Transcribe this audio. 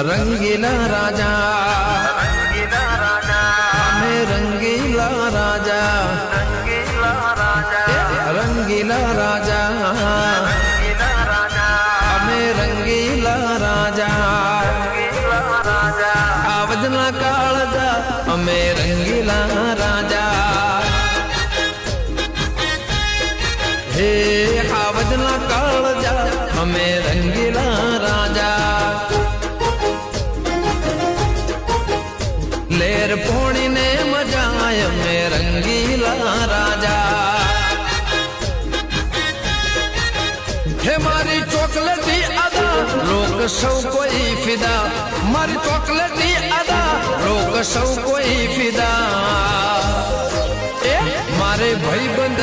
रंगीला राजा हमें रंगीला राजा रंगीला राजा हमें रंगीला राजा आवजना काळजा हमें रंगीला राजा हे आवजना काळजा हमें रंगीला राजा लेर पोणी ने मजाय में रंगीला राजा हे मारी चॉकलेटी अदा लोग सौ कोई फिदा मारी चॉकलेटी अदा लोग सौ कोई फिदा मारे भाई बंद